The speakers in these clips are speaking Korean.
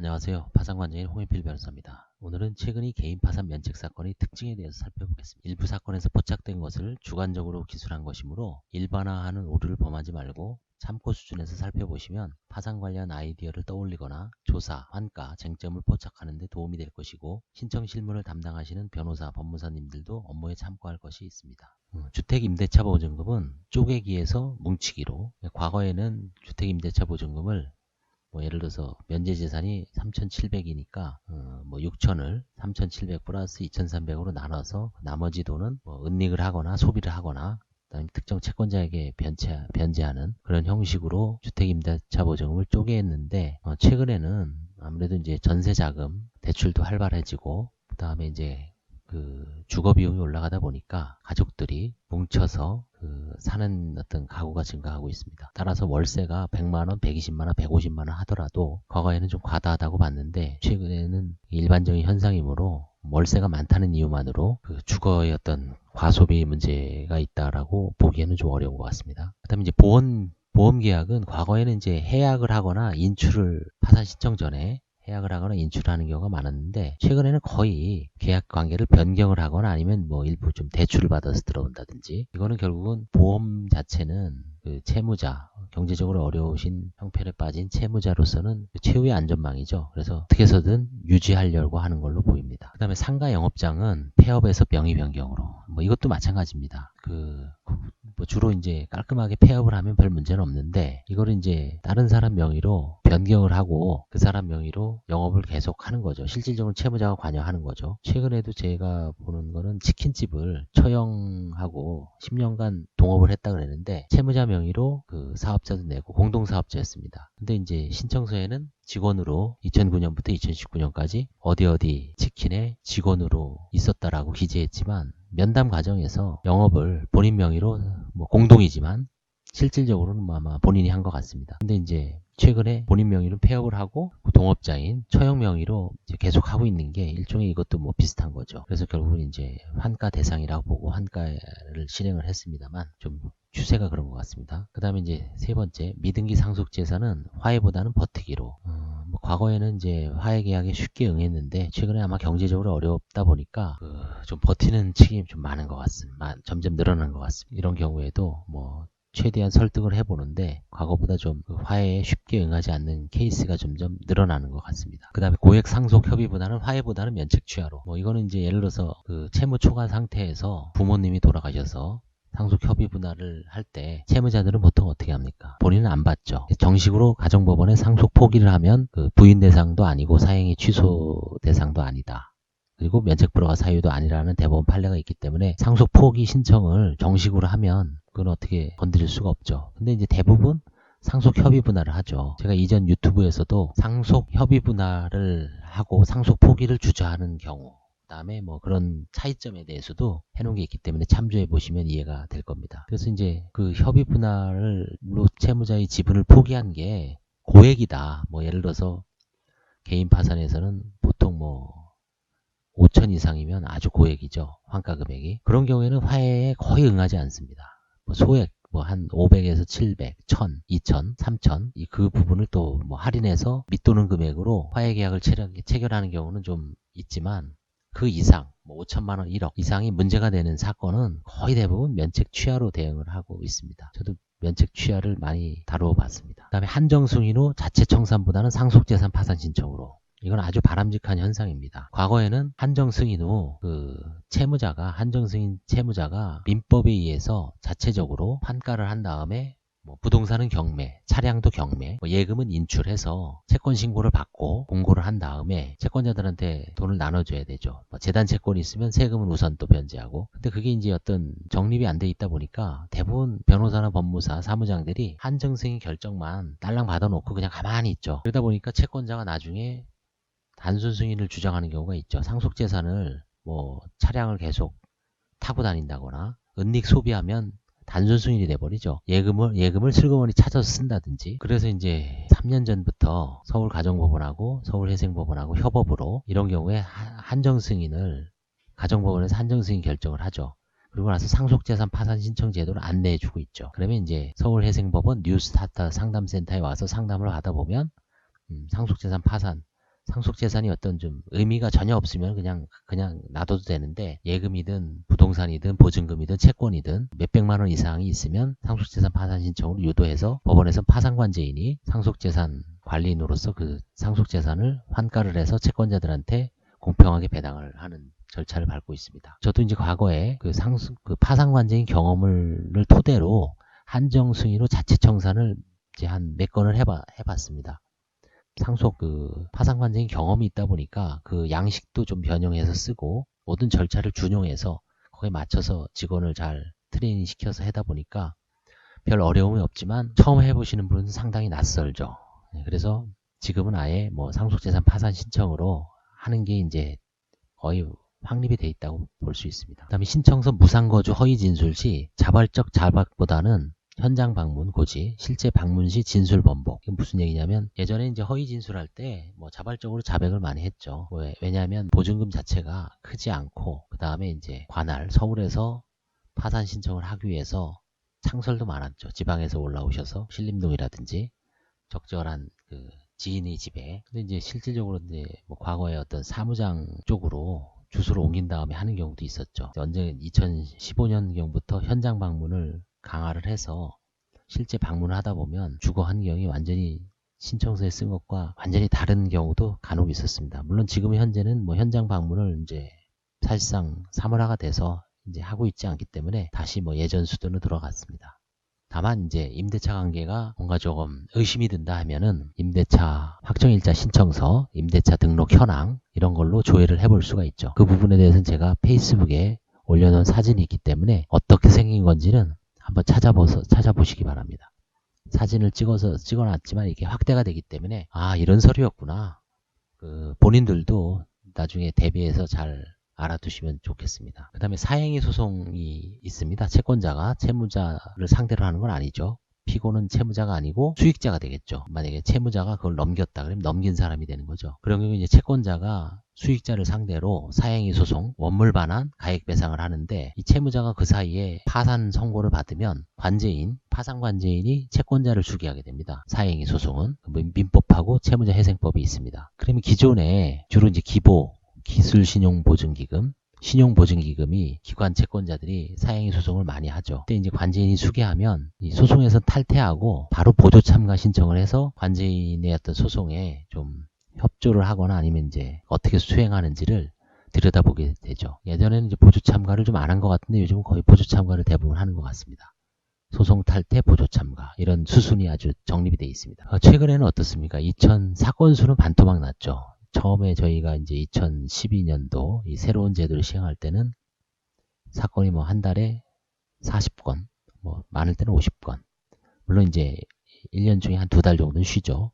안녕하세요. 파산관장인 홍인필 변호사입니다. 오늘은 최근의 개인 파산 면책 사건의 특징에 대해서 살펴보겠습니다. 일부 사건에서 포착된 것을 주관적으로 기술한 것이므로 일반화하는 오류를 범하지 말고 참고 수준에서 살펴보시면 파산 관련 아이디어를 떠올리거나 조사, 환가, 쟁점을 포착하는 데 도움이 될 것이고 신청 실무를 담당하시는 변호사, 법무사님들도 업무에 참고할 것이 있습니다. 주택임대차 보증금은 쪼개기에서 뭉치기로, 과거에는 주택임대차 보증금을 예를 들어서 면제재산이 3,700이니까 6,000을 3,700 플러스 2,300으로 나눠서 나머지 돈은 은닉을 하거나 소비를 하거나 그다음에 특정 채권자에게 변제하는 그런 형식으로 주택임대차 보증금을 쪼개했는데 최근에는 아무래도 이제 전세자금 대출도 활발해지고 그다음에 이제 주거 비용이 올라가다 보니까 가족들이 뭉쳐서 사는 어떤 가구가 증가하고 있습니다. 따라서 월세가 100만원, 120만원, 150만원 하더라도 과거에는 좀 과다하다고 봤는데 최근에는 일반적인 현상이므로 월세가 많다는 이유만으로 주거의 어떤 과소비 문제가 있다라고 보기에는 좀 어려운 것 같습니다. 그다음에 이제 보험 계약은 과거에는 이제 해약을 하거나 인출을 파산 신청 전에 해약을 하거나 인출하는 경우가 많았는데 최근에는 거의 계약 관계를 변경을 하거나 아니면 일부 좀 대출을 받아서 들어온다든지 이거는 결국은 보험 자체는 채무자, 경제적으로 어려우신 형편에 빠진 채무자로서는 최후의 안전망이죠. 그래서 어떻게 해서든 유지하려고 하는 걸로 보입니다. 그 다음에 상가 영업장은 폐업에서 명의 변경으로 이것도 마찬가지입니다. 주로 이제 깔끔하게 폐업을 하면 별 문제는 없는데 이거를 이제 다른 사람 명의로 변경을 하고 그 사람 명의로 영업을 계속 하는 거죠. 실질적으로 채무자가 관여하는 거죠. 최근에도 제가 보는 거는 치킨집을 처형하고 10년간 동업을 했다 그랬는데 채무자 명의로 사업자도 내고 공동사업자였습니다. 근데 이제 신청서에는 직원으로 2009년부터 2019년까지 어디 치킨의 직원으로 있었다라고 기재했지만 면담 과정에서 영업을 본인 명의로 공동이지만 실질적으로는 아마 본인이 한 것 같습니다. 근데 이제 최근에 본인 명의로 폐업을 하고 동업자인 처형 명의로 이제 계속 하고 있는 게 일종의 이것도 비슷한 거죠. 그래서 결국은 이제 환가 대상이라고 보고 환가를 실행을 했습니다만 좀 추세가 그런 것 같습니다. 그 다음에 이제 세 번째, 미등기 상속재산은 화해보다는 버티기로. 과거에는 이제 화해 계약에 쉽게 응했는데 최근에 아마 경제적으로 어렵다 보니까 좀 버티는 측이 좀 많은 것 같습니다. 점점 늘어난 것 같습니다. 이런 경우에도 최대한 설득을 해보는데 과거보다 좀 화해에 쉽게 응하지 않는 케이스가 점점 늘어나는 것 같습니다. 그 다음에 고액 상속 협의보다는 화해보다는 면책 취하로. 이거는 이제 예를 들어서 채무 초과 상태에서 부모님이 돌아가셔서 상속 협의 분할을 할 때 채무자들은 보통 어떻게 합니까? 본인은 안 받죠. 정식으로 가정법원에 상속 포기를 하면 부인 대상도 아니고 사행위 취소 대상도 아니다. 그리고 면책 불허가 사유도 아니라는 대법원 판례가 있기 때문에 상속 포기 신청을 정식으로 하면 그건 어떻게 건드릴 수가 없죠. 근데 이제 대부분 상속 협의 분할을 하죠. 제가 이전 유튜브에서도 상속 협의 분할을 하고 상속 포기를 주저하는 경우 그 다음에 그런 차이점에 대해서도 해놓은 게 있기 때문에 참조해 보시면 이해가 될 겁니다. 그래서 이제 협의 분할로 채무자의 지분을 포기한 게 고액이다. 예를 들어서 개인 파산에서는 보통 5천 이상이면 아주 고액이죠. 환가 금액이. 그런 경우에는 화해에 거의 응하지 않습니다. 소액 한 500에서 700, 1000, 2000, 3000 그 부분을 또 할인해서 밑도는 금액으로 화해 계약을 체결하는 경우는 좀 있지만 그 이상 5천만 원, 1억 이상이 문제가 되는 사건은 거의 대부분 면책 취하로 대응을 하고 있습니다. 저도 면책 취하를 많이 다루어 봤습니다. 그 다음에 한정승인후 자체 청산보다는 상속재산 파산 신청으로. 이건 아주 바람직한 현상입니다. 과거에는 한정승인 후 한정승인 채무자가 민법에 의해서 자체적으로 환가를 한 다음에 부동산은 경매, 차량도 경매, 예금은 인출해서 채권 신고를 받고 공고를 한 다음에 채권자들한테 돈을 나눠줘야 되죠. 재단 채권이 있으면 세금은 우선 또 변제하고. 근데 그게 이제 어떤 정립이 안 돼 있다 보니까 대부분 변호사나 법무사, 사무장들이 한정승인 결정만 딸랑 받아놓고 그냥 가만히 있죠. 그러다 보니까 채권자가 나중에 단순 승인을 주장하는 경우가 있죠. 상속재산을 차량을 계속 타고 다닌다거나 은닉 소비하면 단순 승인이 돼버리죠. 예금을 슬그머니 찾아서 쓴다든지. 그래서 이제 3년 전부터 서울가정법원하고 서울회생법원하고 협업으로 이런 경우에 한정승인을 가정법원에서 한정승인 결정을 하죠. 그리고 나서 상속재산 파산 신청 제도를 안내해주고 있죠. 그러면 이제 서울회생법원 뉴스타트 상담센터에 와서 상담을 받아보면 상속재산 파산 상속재산이 어떤 좀 의미가 전혀 없으면 그냥 놔둬도 되는데, 예금이든 부동산이든 보증금이든 채권이든 몇백만 원 이상이 있으면 상속재산 파산 신청으로 유도해서 법원에서 파산관제인이 상속재산 관리인으로서 그 상속재산을 환가를 해서 채권자들한테 공평하게 배당을 하는 절차를 밟고 있습니다. 저도 이제 과거에 그 파산관제인 경험을 토대로 한정승인으로 자체청산을 이제 한 몇 건을 해봤습니다. 상속 파산관제인 경험이 있다 보니까 그 양식도 좀 변형해서 쓰고 모든 절차를 준용해서 거기에 맞춰서 직원을 잘 트레이닝 시켜서 하다 보니까 별 어려움이 없지만 처음 해보시는 분은 상당히 낯설죠. 그래서 지금은 아예 뭐 상속재산 파산 신청으로 하는 게 이제 거의 확립이 돼 있다고 볼 수 있습니다. 그 다음에 신청서 무상거주 허위진술 시 자발적 자박보다는 현장 방문 고지, 실제 방문 시 진술 번복. 이게 무슨 얘기냐면 예전에 이제 허위 진술할 때 뭐 자발적으로 자백을 많이 했죠. 왜냐하면 보증금 자체가 크지 않고 그 다음에 이제 관할 서울에서 파산 신청을 하기 위해서 창설도 많았죠. 지방에서 올라오셔서 신림동이라든지 적절한 그 지인의 집에. 근데 이제 실질적으로 이제 뭐 과거에 어떤 사무장 쪽으로 주소를 옮긴 다음에 하는 경우도 있었죠. 언제 2015년경부터 현장 방문을 강화를 해서 실제 방문을 하다 보면 주거 환경이 완전히 신청서에 쓴 것과 완전히 다른 경우도 간혹 있었습니다. 물론 지금 현재는 뭐 현장 방문을 이제 사실상 사물화가 돼서 이제 하고 있지 않기 때문에 다시 뭐 예전 수준으로 들어갔습니다. 다만 이제 임대차 관계가 뭔가 조금 의심이 든다 하면은 임대차 확정일자 신청서, 임대차 등록 현황 이런 걸로 조회를 해볼 수가 있죠. 그 부분에 대해서는 제가 페이스북에 올려놓은 사진이 있기 때문에 어떻게 생긴 건지는 한번 찾아보시기 바랍니다. 사진을 찍어놨지만 이게 확대가 되기 때문에 이런 서류였구나. 본인들도 나중에 대비해서 잘 알아두시면 좋겠습니다. 그 다음에 사행위 소송이 있습니다. 채권자가 채무자를 상대로 하는 건 아니죠. 피고는 채무자가 아니고 수익자가 되겠죠. 만약에 채무자가 그걸 넘겼다 그러면 넘긴 사람이 되는 거죠. 그런 경우 이제 채권자가 수익자를 상대로 사행위 소송, 원물 반환, 가액 배상을 하는데 이 채무자가 그 사이에 파산 선고를 받으면 파산 관제인이 채권자를 주기하게 됩니다. 사행위 소송은 민법하고 채무자 회생법이 있습니다. 그러면 기존에 주로 이제 기술신용보증기금, 신용보증기금이 기관 채권자들이 사행위 소송을 많이 하죠. 그때 이제 관제인이 수개하면 이 소송에서 탈퇴하고 바로 보조 참가 신청을 해서 관제인의 어떤 소송에 좀 협조를 하거나 아니면 이제 어떻게 수행하는지를 들여다보게 되죠. 예전에는 이제 보조 참가를 좀 안 한 것 같은데 요즘은 거의 보조 참가를 대부분 하는 것 같습니다. 소송 탈퇴, 보조 참가 이런 수순이 아주 정립이 되어 있습니다. 최근에는 어떻습니까? 사건 수는 반토막 났죠. 처음에 저희가 이제 2012년도 이 새로운 제도를 시행할 때는 사건이 뭐 한 달에 40건, 뭐 많을 때는 50건. 물론 이제 1년 중에 한 2달 정도는 쉬죠.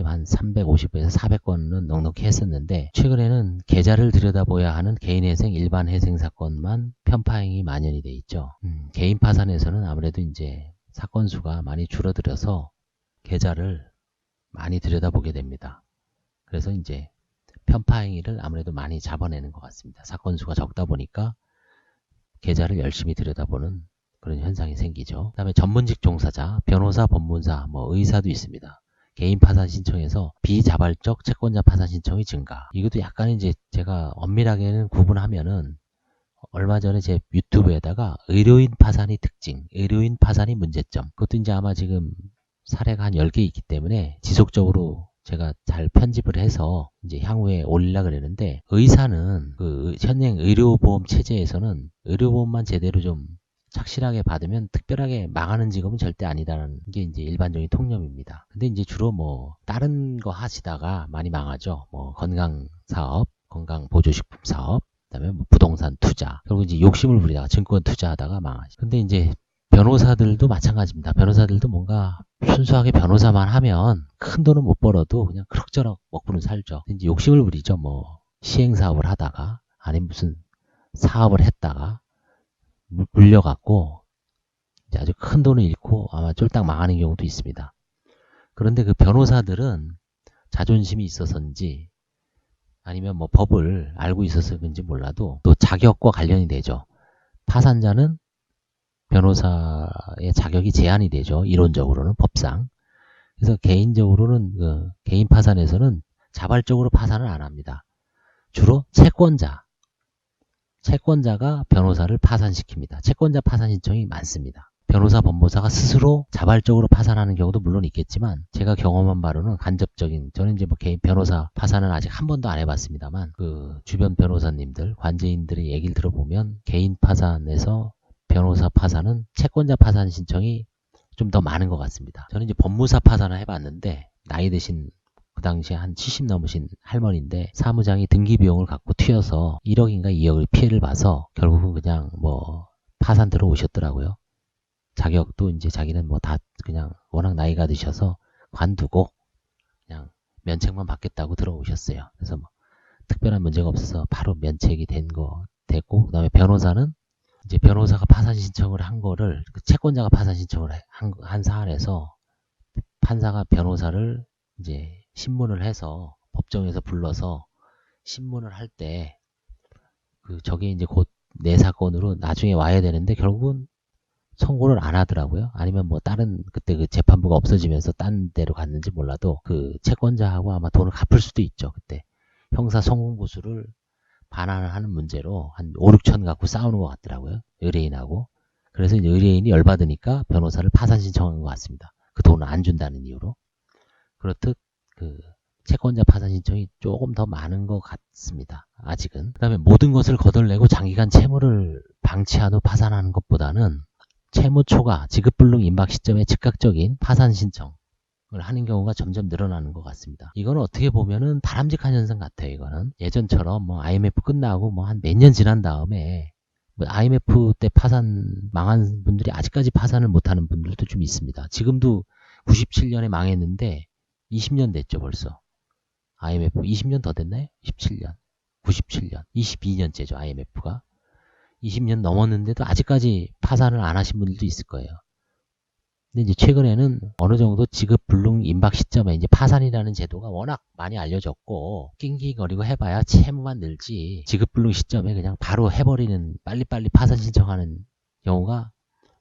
한 350에서 400건은 넉넉히 했었는데 최근에는 계좌를 들여다봐야 하는 개인회생, 일반회생 사건만 편파행위 만연이 돼 있죠. 개인 파산에서는 아무래도 이제 사건 수가 많이 줄어들어서 계좌를 많이 들여다보게 됩니다. 그래서 이제 편파행위를 아무래도 많이 잡아내는 것 같습니다. 사건 수가 적다 보니까 계좌를 열심히 들여다보는 그런 현상이 생기죠. 그 다음에 전문직 종사자, 변호사, 법무사, 뭐 의사도 있습니다. 개인 파산 신청에서 비자발적 채권자 파산 신청이 증가. 이것도 약간 이제 제가 엄밀하게는 구분하면은 얼마 전에 제 유튜브에다가 의료인 파산이 특징, 의료인 파산이 문제점. 그것도 이제 아마 지금 사례가 한 10개 있기 때문에 지속적으로 제가 잘 편집을 해서 이제 향후에 올리려고 그랬는데 의사는 그 현행 의료보험 체제에서는 의료보험만 제대로 좀 착실하게 받으면 특별하게 망하는 직업은 절대 아니다라는 게 이제 일반적인 통념입니다. 근데 이제 주로 뭐 다른 거 하시다가 많이 망하죠. 뭐 건강 사업, 건강 보조식품 사업, 그다음에 뭐 부동산 투자, 그리고 이제 욕심을 부리다가 증권 투자하다가 망하죠. 근데 이제 변호사들도 마찬가지입니다. 변호사들도 뭔가 순수하게 변호사만 하면 큰 돈은 못 벌어도 그냥 그럭저럭 먹고는 살죠. 이제 욕심을 부리죠. 뭐 시행사업을 하다가 아니면 무슨 사업을 했다가 물려갖고 이제 아주 큰 돈을 잃고 아마 쫄딱 망하는 경우도 있습니다. 그런데 그 변호사들은 자존심이 있어서인지 아니면 뭐 법을 알고 있어서 그런지 몰라도 또 자격과 관련이 되죠. 파산자는 변호사의 자격이 제한이 되죠. 이론적으로는 법상. 그래서 개인적으로는 개인 파산에서는 자발적으로 파산을 안 합니다. 주로 채권자가 변호사를 파산시킵니다. 채권자 파산 신청이 많습니다. 변호사, 법무사가 스스로 자발적으로 파산하는 경우도 물론 있겠지만 제가 경험한 바로는 간접적인, 저는 이제 뭐 개인 변호사 파산은 아직 한 번도 안 해봤습니다만 그 주변 변호사님들, 관제인들의 얘기를 들어보면 개인 파산에서 변호사 파산은 채권자 파산 신청이 좀 더 많은 것 같습니다. 저는 이제 법무사 파산을 해봤는데 나이 드신 그 당시에 한 70 넘으신 할머니인데 사무장이 등기 비용을 갖고 튀어서 1억인가 2억의 피해를 봐서 결국은 그냥 뭐 파산 들어오셨더라고요. 자격도 이제 자기는 뭐 다 그냥 워낙 나이가 드셔서 관두고 그냥 면책만 받겠다고 들어오셨어요. 그래서 뭐 특별한 문제가 없어서 바로 면책이 됐고, 그 다음에 변호사는 이제 변호사가 파산 신청을 한 거를 그 채권자가 파산 신청을 한 사안에서 판사가 변호사를 이제 신문을 해서 법정에서 불러서 신문을 할 때 그 저게 이제 곧 내 사건으로 나중에 와야 되는데 결국은 선고를 안 하더라고요. 아니면 뭐 다른 그때 그 재판부가 없어지면서 딴 데로 갔는지 몰라도 그 채권자하고 아마 돈을 갚을 수도 있죠. 그때 형사 성공보수를 반환을 하는 문제로 한 5, 6천 갖고 싸우는 것 같더라고요. 의뢰인하고. 그래서 이제 의뢰인이 열받으니까 변호사를 파산 신청한 것 같습니다. 그 돈을 안 준다는 이유로. 그렇듯 그 채권자 파산 신청이 조금 더 많은 것 같습니다. 아직은. 그 다음에 모든 것을 거덜내고 장기간 채무를 방치한 후 파산하는 것보다는 채무 초과, 지급불능 임박 시점에 즉각적인 파산 신청을 하는 경우가 점점 늘어나는 것 같습니다. 이건 어떻게 보면은 바람직한 현상 같아요. 이거는 예전처럼 뭐 IMF 끝나고 뭐 한 몇 년 지난 다음에 뭐 IMF 때 파산 망한 분들이 아직까지 파산을 못하는 분들도 좀 있습니다. 지금도 97년에 망했는데 20년 됐죠 벌써. IMF 20년 더 됐나요? 17년, 97년, 22년째죠 IMF가. 20년 넘었는데도 아직까지 파산을 안 하신 분들도 있을 거예요. 근데 이제 최근에는 어느 정도 지급 불능 임박 시점에 이제 파산이라는 제도가 워낙 많이 알려졌고 낑낑거리고 해봐야 채무만 늘지 지급 불능 시점에 그냥 바로 해버리는 빨리빨리 파산 신청하는 경우가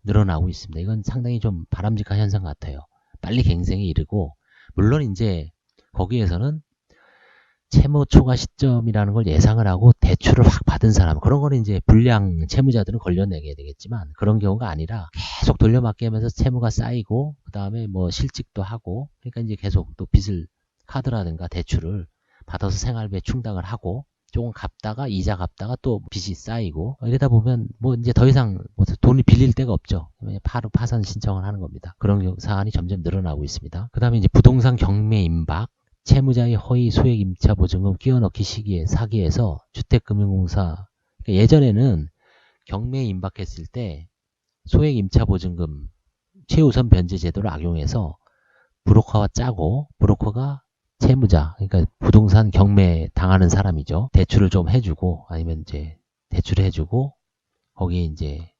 늘어나고 있습니다. 이건 상당히 좀 바람직한 현상 같아요. 빨리 갱생에 이르고 물론 이제 거기에서는 채무 초과 시점이라는 걸 예상을 하고 대출을 확 받은 사람, 그런 거는 이제 불량 채무자들은 걸려내게 되겠지만 그런 경우가 아니라 계속 돌려막기 하면서 채무가 쌓이고 그 다음에 뭐 실직도 하고 그러니까 이제 계속 또 빚을 카드라든가 대출을 받아서 생활비에 충당을 하고 조금 갚다가 이자 갚다가 또 빚이 쌓이고 이러다 보면 뭐 이제 더 이상 뭐 돈을 빌릴 데가 없죠. 바로 파산 신청을 하는 겁니다. 그런 사안이 점점 늘어나고 있습니다. 그 다음에 이제 부동산 경매 임박, 채무자의 허위 소액 임차 보증금 끼워넣기 시기에 사기에서 주택금융공사, 그러니까 예전에는 경매에 임박했을 때 소액 임차 보증금 최우선 변제 제도를 악용해서 브로커와 짜고 브로커가 채무자, 그러니까 부동산 경매 당하는 사람이죠. 대출을 좀 해주고 아니면 이제 대출을 해주고 거기에 이제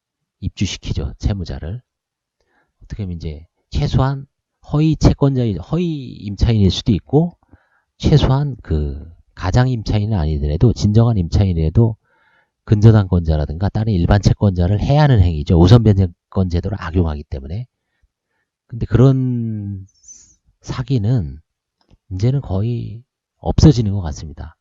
입주시키죠. 채무자를. 어떻게 하면 이제 최소한 허위 채권자인, 허위 임차인일 수도 있고, 최소한 그 가장 임차인은 아니더라도 진정한 임차인이라도 근저당권자라든가 다른 일반 채권자를 해야 하는 행위죠. 우선 변제권 제도를 악용하기 때문에. 근데 그런 사기는 이제는 거의 없어지는 것 같습니다.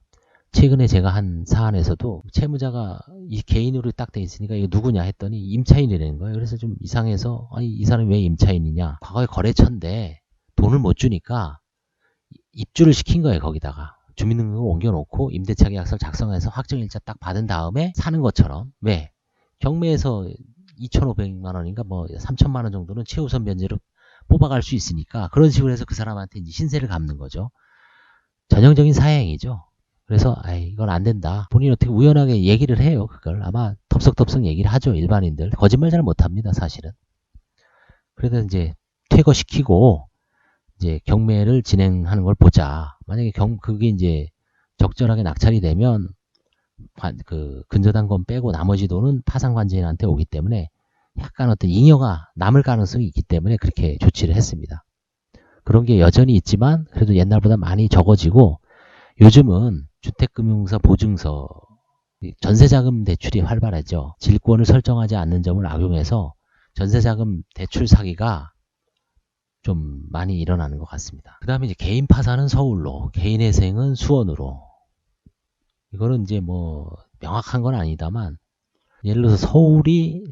최근에 제가 한 사안에서도 채무자가 이 개인으로 딱 돼 있으니까 이거 누구냐 했더니 임차인이라는 거예요. 그래서 좀 이상해서 아니 이 사람이 왜 임차인이냐. 과거에 거래처인데 돈을 못 주니까 입주를 시킨 거예요. 거기다가 주민등록을 옮겨놓고 임대차 계약서를 작성해서 확정일자 딱 받은 다음에 사는 것처럼. 왜? 경매에서 2,500만 원인가 뭐 3,000만 원 정도는 최우선 변제로 뽑아갈 수 있으니까 그런 식으로 해서 그 사람한테 이제 신세를 갚는 거죠. 전형적인 사행이죠. 그래서 이건 안 된다. 본인이 어떻게 우연하게 얘기를 해요. 그걸 아마 덥석덥석 얘기를 하죠. 일반인들. 거짓말 잘 못합니다. 사실은. 그래서 이제 퇴거시키고 이제 경매를 진행하는 걸 보자. 만약에 그게 이제 적절하게 낙찰이 되면 그 근저당권 빼고 나머지 돈은 파산관제인한테 오기 때문에 약간 어떤 잉여가 남을 가능성이 있기 때문에 그렇게 조치를 했습니다. 그런 게 여전히 있지만 그래도 옛날보다 많이 적어지고 요즘은 주택금융사 보증서, 전세자금 대출이 활발하죠. 질권을 설정하지 않는 점을 악용해서 전세자금 대출 사기가 좀 많이 일어나는 것 같습니다. 그 다음에 이제 개인 파산은 서울로, 개인 회생은 수원으로. 이거는 이제 뭐 명확한 건 아니다만 예를 들어서 서울이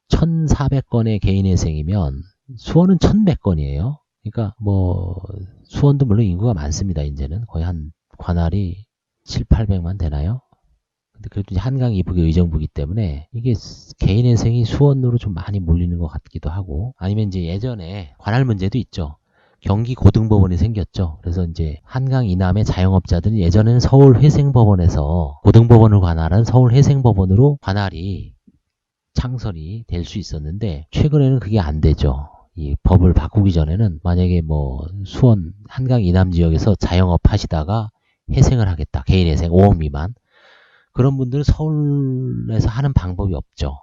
1,400건의 개인 회생이면 수원은 1,100건이에요. 그러니까 뭐 수원도 물론 인구가 많습니다. 이제는 거의 한 관할이 7, 800만 되나요? 근데 그래도 이제 한강 이북의 의정부기 때문에 이게 개인 회생이 수원으로 좀 많이 몰리는 것 같기도 하고, 아니면 이제 예전에 관할 문제도 있죠. 경기 고등법원이 생겼죠. 그래서 이제 한강 이남의 자영업자들은 예전에는 서울회생법원에서 고등법원을 관할한 서울회생법원으로 관할이 창설이 될 수 있었는데 최근에는 그게 안 되죠. 이 법을 바꾸기 전에는 만약에 뭐 수원 한강 이남 지역에서 자영업 하시다가 회생을 하겠다. 개인 회생 5억 미만. 그런 분들은 서울에서 하는 방법이 없죠.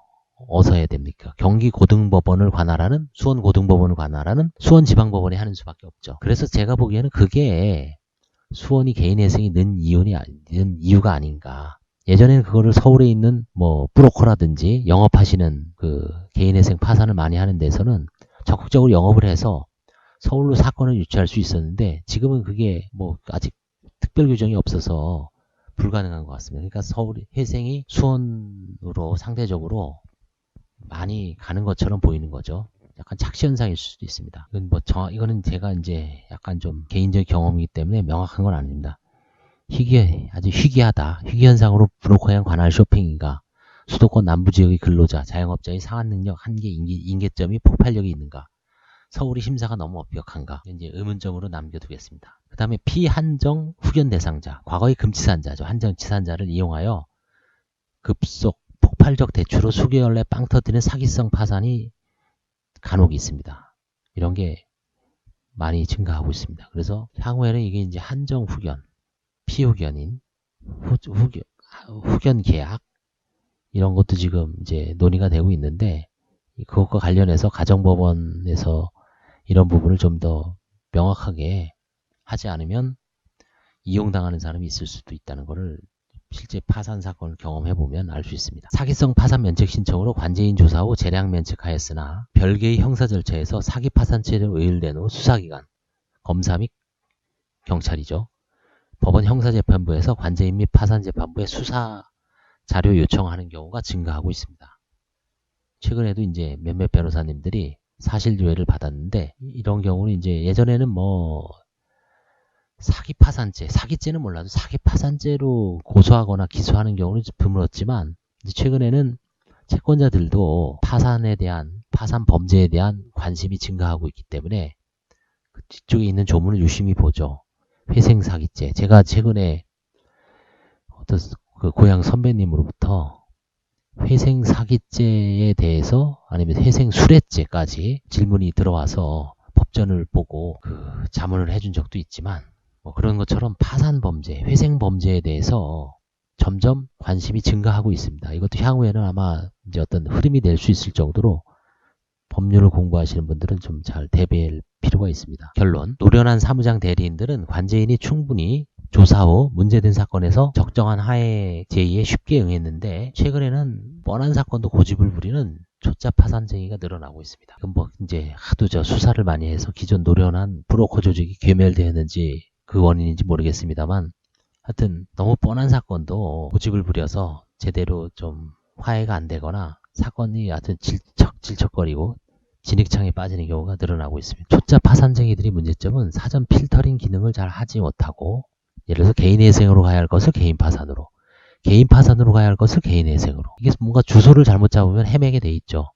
어디서 해야 됩니까? 경기 고등법원을 관할하는, 수원 고등법원을 관할하는 수원지방법원이 하는 수밖에 없죠. 그래서 제가 보기에는 그게 수원이 개인 회생이 는 이유가 아닌가. 예전에는 그거를 서울에 있는 뭐 브로커라든지 영업하시는 그 개인 회생 파산을 많이 하는 데서는 적극적으로 영업을 해서 서울로 사건을 유치할 수 있었는데, 지금은 그게 뭐 아직 특별 규정이 없어서 불가능한 것 같습니다. 그러니까 서울 회생이 수원으로 상대적으로 많이 가는 것처럼 보이는 거죠. 약간 착시 현상일 수도 있습니다. 이거는 제가 이제 약간 좀 개인적 경험이기 때문에 명확한 건 아닙니다. 아주 희귀하다. 희귀 현상으로 브로커형 관할 쇼핑인가? 수도권 남부 지역의 근로자, 자영업자의 상한 능력, 한계, 인계점이 폭발력이 있는가? 서울의 심사가 너무 엄격한가? 이제 의문점으로 남겨두겠습니다. 그 다음에 피한정 후견 대상자, 과거의 금치산자죠. 한정 치산자를 이용하여 급속 폭발적 대출로 수개월 내 빵 터뜨리는 사기성 파산이 간혹 있습니다. 이런 게 많이 증가하고 있습니다. 그래서 향후에는 이게 이제 한정 후견, 피후견인 후견 계약 이런 것도 지금 이제 논의가 되고 있는데, 그것과 관련해서 가정법원에서 이런 부분을 좀 더 명확하게 하지 않으면 이용당하는 사람이 있을 수도 있다는 것을 실제 파산 사건을 경험해보면 알 수 있습니다. 사기성 파산 면책 신청으로 관제인 조사 후 재량 면책하였으나 별개의 형사 절차에서 사기 파산죄로 의율된 후 수사기관, 검사 및 경찰이죠. 법원 형사재판부에서 관제인 및 파산재판부에 수사 자료 요청하는 경우가 증가하고 있습니다. 최근에도 이제 몇몇 변호사님들이 사실조회를 받았는데, 이런 경우는 이제 예전에는 뭐 사기 파산죄, 사기죄는 몰라도 사기 파산죄로 고소하거나 기소하는 경우는 드물었지만, 최근에는 채권자들도 파산에 대한, 파산 범죄에 대한 관심이 증가하고 있기 때문에 그 뒤쪽에 있는 조문을 유심히 보죠. 회생 사기죄. 제가 최근에 어떤 그 고향 선배님으로부터 회생 사기죄에 대해서, 아니면 회생 수뢰죄까지 질문이 들어와서 법전을 보고 그 자문을 해준 적도 있지만, 뭐 그런 것처럼 파산 범죄, 회생 범죄에 대해서 점점 관심이 증가하고 있습니다. 이것도 향후에는 아마 이제 어떤 흐름이 될 수 있을 정도로 법률을 공부하시는 분들은 좀 잘 대비할 필요가 있습니다. 결론, 노련한 사무장 대리인들은 관제인이 충분히 조사 후 문제된 사건에서 적정한 하에 제의에 쉽게 응했는데, 최근에는 뻔한 사건도 고집을 부리는 초짜 파산쟁이가 늘어나고 있습니다. 이건 뭐 이제 하도 수사를 많이 해서 기존 노련한 브로커 조직이 괴멸되었는지 그 원인인지 모르겠습니다만, 하여튼 너무 뻔한 사건도 고집을 부려서 제대로 좀 화해가 안 되거나 사건이 하여튼 질척거리고 진흙창에 빠지는 경우가 늘어나고 있습니다. 초짜 파산쟁이들의 문제점은 사전 필터링 기능을 잘 하지 못하고, 예를 들어서 개인 회생으로 가야 할 것을 개인 파산으로, 개인 파산으로 가야 할 것을 개인 회생으로, 이게 뭔가 주소를 잘못 잡으면 헤매게 돼 있죠.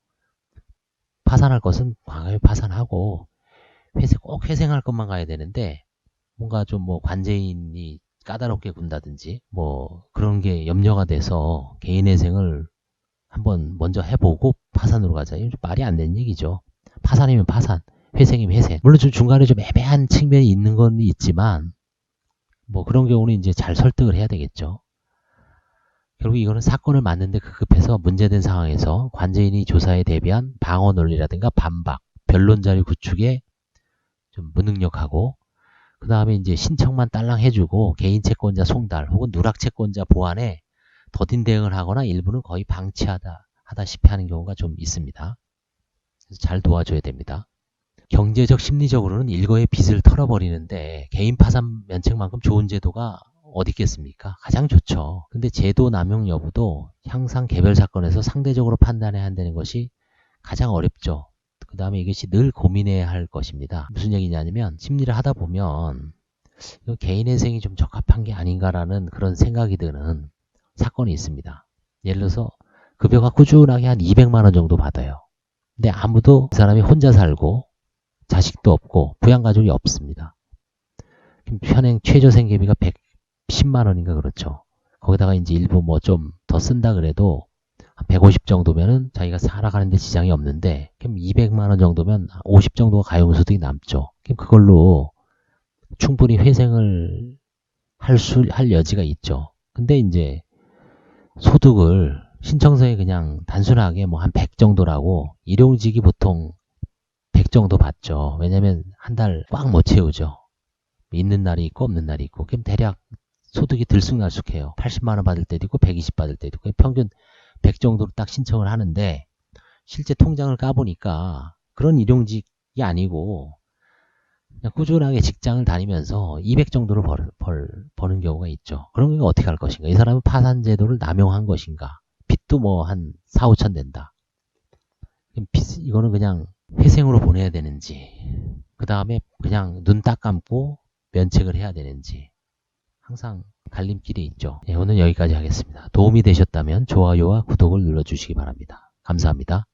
파산할 것은 과감히 파산하고 꼭 회생할 것만 가야 되는데, 뭔가 좀 뭐 관제인이 까다롭게 군다든지 뭐 그런 게 염려가 돼서 개인 회생을 한번 먼저 해보고 파산으로 가자. 이건 좀 말이 안 되는 얘기죠. 파산이면 파산, 회생이면 회생. 물론 좀 중간에 좀 애매한 측면이 있는 건 있지만, 뭐 그런 경우는 이제 잘 설득을 해야 되겠죠. 결국 이거는 사건을 맡는데 급급해서 문제된 상황에서 관제인이 조사에 대비한 방어 논리라든가 반박, 변론 자료 구축에 좀 무능력하고, 그 다음에 이제 신청만 딸랑 해주고 개인 채권자 송달 혹은 누락 채권자 보완에 더딘 대응을 하거나 일부는 거의 방치하다시피 하는 경우가 좀 있습니다. 그래서 잘 도와줘야 됩니다. 경제적 심리적으로는 일거에 빚을 털어버리는데 개인 파산 면책만큼 좋은 제도가 어디 있겠습니까? 가장 좋죠. 근데 제도 남용 여부도 항상 개별 사건에서 상대적으로 판단해야 한다는 것이 가장 어렵죠. 그 다음에 이것이 늘 고민해야 할 것입니다. 무슨 얘기냐면 심리를 하다 보면 이거 개인의 생이 좀 적합한 게 아닌가라는 그런 생각이 드는 사건이 있습니다. 예를 들어서 급여가 꾸준하게 한 200만 원 정도 받아요. 근데 아무도 그 사람이 혼자 살고 자식도 없고 부양가족이 없습니다. 현행 최저 생계비가 110만 원인가 그렇죠. 거기다가 이제 일부 뭐 좀 더 쓴다 그래도 한 150 정도면은 자기가 살아가는데 지장이 없는데 그럼 200만 원 정도면 50 정도가 가용소득이 남죠. 그럼 그걸로 충분히 회생을 할 여지가 있죠. 근데 이제 소득을 신청서에 그냥 단순하게 뭐 한 100 정도라고 일용직이 보통 100 정도 받죠. 왜냐면 한 달 꽉 못 채우죠. 있는 날이 있고 없는 날이 있고. 그럼 대략 소득이 들쑥날쑥해요. 80만 원 받을 때도 있고 120 받을 때도 있고. 평균 100 정도로 딱 신청을 하는데 실제 통장을 까보니까 그런 일용직이 아니고 그냥 꾸준하게 직장을 다니면서 200 정도를 버는 경우가 있죠. 그런 경우가 어떻게 할 것인가? 이 사람은 파산제도를 남용한 것인가? 빚도 뭐 한 4, 5천 된다. 이거는 그냥 회생으로 보내야 되는지, 그 다음에 그냥 눈 딱 감고 면책을 해야 되는지 항상 갈림길이 있죠. 네, 오늘 여기까지 하겠습니다. 도움이 되셨다면 좋아요와 구독을 눌러주시기 바랍니다. 감사합니다.